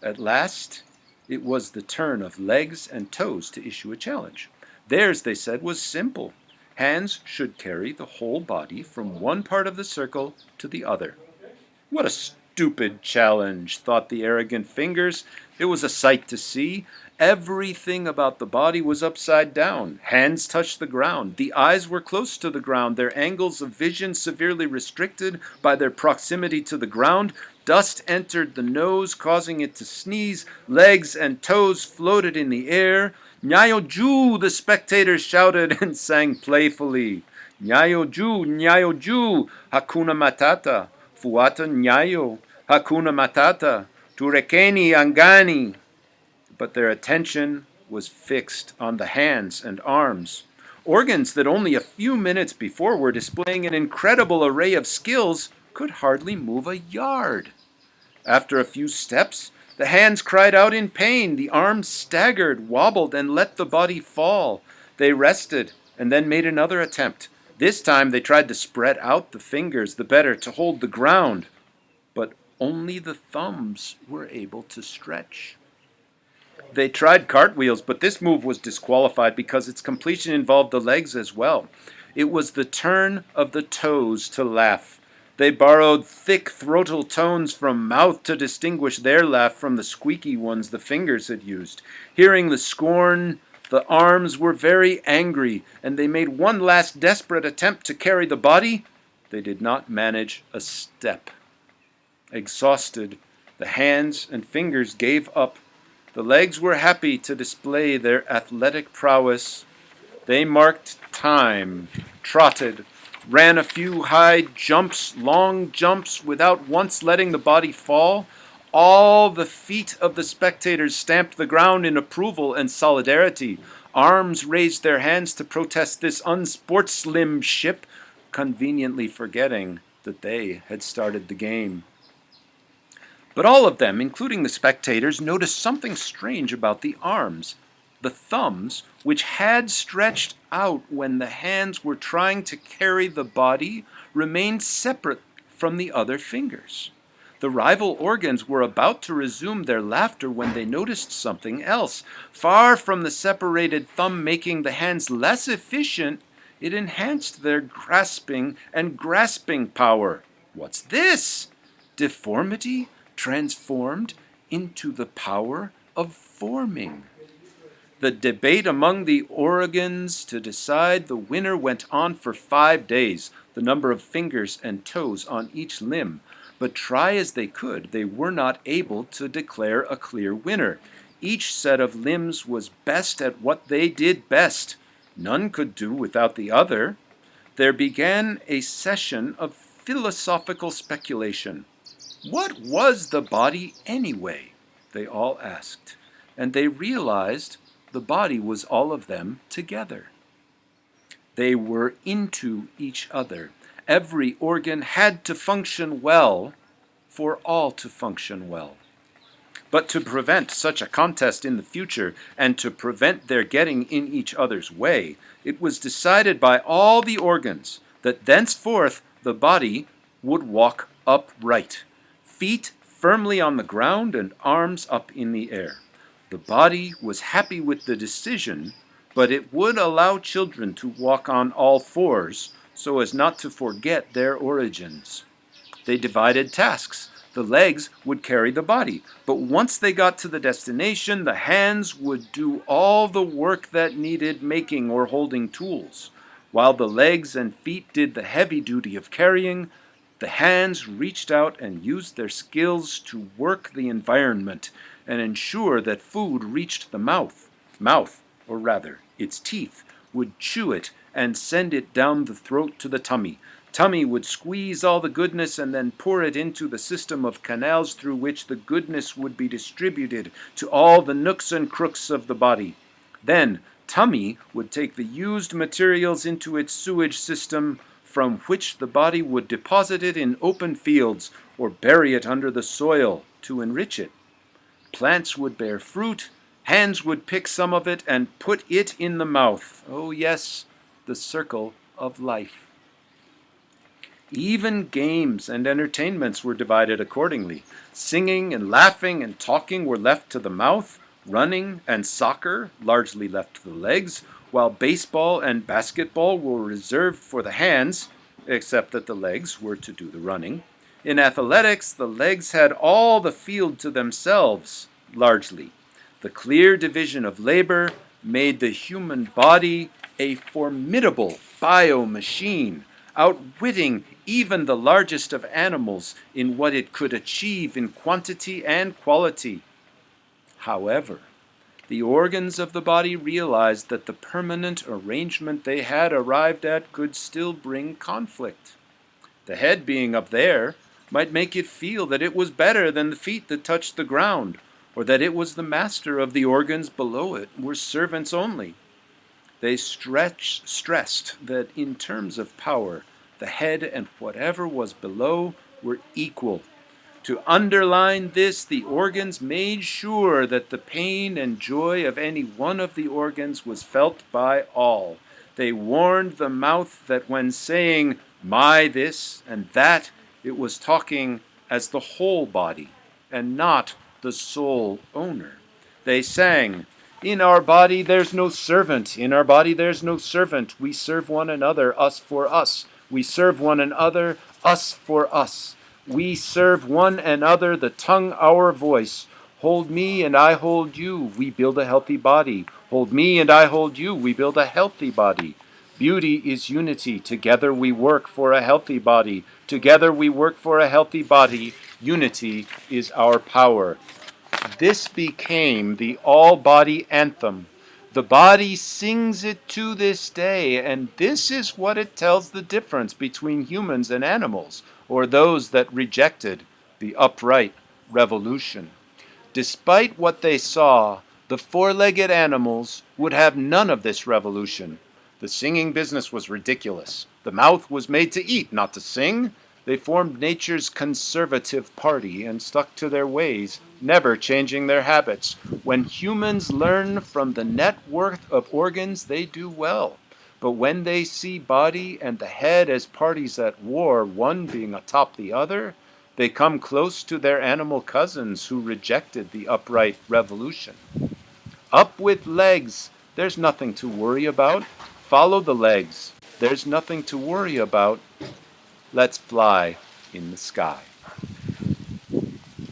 At last, it was the turn of legs and toes to issue a challenge. Theirs, they said, was simple. Hands should carry the whole body from one part of the circle to the other. What a stupid challenge, thought the arrogant fingers. It was a sight to see. Everything about the body was upside down. Hands touched the ground. The eyes were close to the ground, their angles of vision severely restricted by their proximity to the ground. Dust entered the nose, causing it to sneeze. Legs and toes floated in the air. Nyayo-ju, the spectators shouted and sang playfully. Nyayo-ju, Nyayo-ju, Hakuna Matata. Fuata Nyayo, Hakuna Matata, Turekeni Angani. But their attention was fixed on the hands and arms, organs that only a few minutes before were displaying an incredible array of skills could hardly move a yard. After a few steps, the hands cried out in pain, the arms staggered, wobbled, and let the body fall. They rested and then made another attempt. This time they tried to spread out the fingers the better to hold the ground, but only the thumbs were able to stretch. They tried cartwheels, but this move was disqualified because its completion involved the legs as well. It was the turn of the toes to laugh. They borrowed thick throatal tones from mouth to distinguish their laugh from the squeaky ones the fingers had used. Hearing the scorn, the arms were very angry, and they made one last desperate attempt to carry the body. They did not manage a step. Exhausted, the hands and fingers gave up. The legs were happy to display their athletic prowess. They marked time, trotted, ran a few high jumps, long jumps, without once letting the body fall. All the feet of the spectators stamped the ground in approval and solidarity. Arms raised their hands to protest this unsportslimship, conveniently forgetting that they had started the game. But all of them, including the spectators, noticed something strange about the arms. The thumbs, which had stretched out when the hands were trying to carry the body, remained separate from the other fingers. The rival organs were about to resume their laughter when they noticed something else. Far from the separated thumb making the hands less efficient, it enhanced their grasping and grasping power. What's this? Deformity transformed into the power of forming. The debate among the organs to decide the winner went on for 5 days, the number of fingers and toes on each limb. But try as they could, they were not able to declare a clear winner. Each set of limbs was best at what they did best. None could do without the other. There began a session of philosophical speculation. What was the body anyway? They all asked, and they realized the body was all of them together. They were into each other. Every organ had to function well for all to function well. But to prevent such a contest in the future, and to prevent their getting in each other's way, it was decided by all the organs that thenceforth the body would walk upright, feet firmly on the ground and arms up in the air. The body was happy with the decision, but it would allow children to walk on all fours so as not to forget their origins. They divided tasks. The legs would carry the body, but once they got to the destination, the hands would do all the work that needed making or holding tools. While the legs and feet did the heavy duty of carrying, the hands reached out and used their skills to work the environment and ensure that food reached the mouth. Mouth, or rather, its teeth, would chew it and send it down the throat to the tummy. Tummy would squeeze all the goodness and then pour it into the system of canals through which the goodness would be distributed to all the nooks and crooks of the body. Then, tummy would take the used materials into its sewage system, from which the body would deposit it in open fields or bury it under the soil to enrich it. Plants would bear fruit, hands would pick some of it and put it in the mouth. Oh yes, the circle of life. Even games and entertainments were divided accordingly. Singing and laughing and talking were left to the mouth, running and soccer largely left to the legs, while baseball and basketball were reserved for the hands, except that the legs were to do the running. In athletics, the legs had all the field to themselves, largely. The clear division of labor made the human body a formidable bio-machine, outwitting even the largest of animals in what it could achieve in quantity and quality. However, the organs of the body realized that the permanent arrangement they had arrived at could still bring conflict. The head being up there might make it feel that it was better than the feet that touched the ground, or that it was the master of the organs below it, were servants only. They stressed that in terms of power, the head and whatever was below were equal. To underline this, the organs made sure that the pain and joy of any one of the organs was felt by all. They warned the mouth that when saying, "my this and that," it was talking as the whole body, and not the sole owner. They sang, "In our body there's no servant, in our body there's no servant. We serve one another, us for us. We serve one another, us for us. We serve one another, the tongue our voice. Hold me and I hold you, we build a healthy body. Hold me and I hold you, we build a healthy body. Beauty is unity, together we work for a healthy body. Together we work for a healthy body. Unity is our power." This became the all-body anthem. The body sings it to this day, and this is what it tells the difference between humans and animals, or those that rejected the upright revolution. Despite what they saw, the four-legged animals would have none of this revolution. The singing business was ridiculous. The mouth was made to eat, not to sing. They formed nature's conservative party and stuck to their ways, never changing their habits. When humans learn from the net worth of organs, they do well. But when they see body and the head as parties at war, one being atop the other, they come close to their animal cousins who rejected the upright revolution. Up with legs, there's nothing to worry about. Follow the legs, there's nothing to worry about. Let's fly in the sky.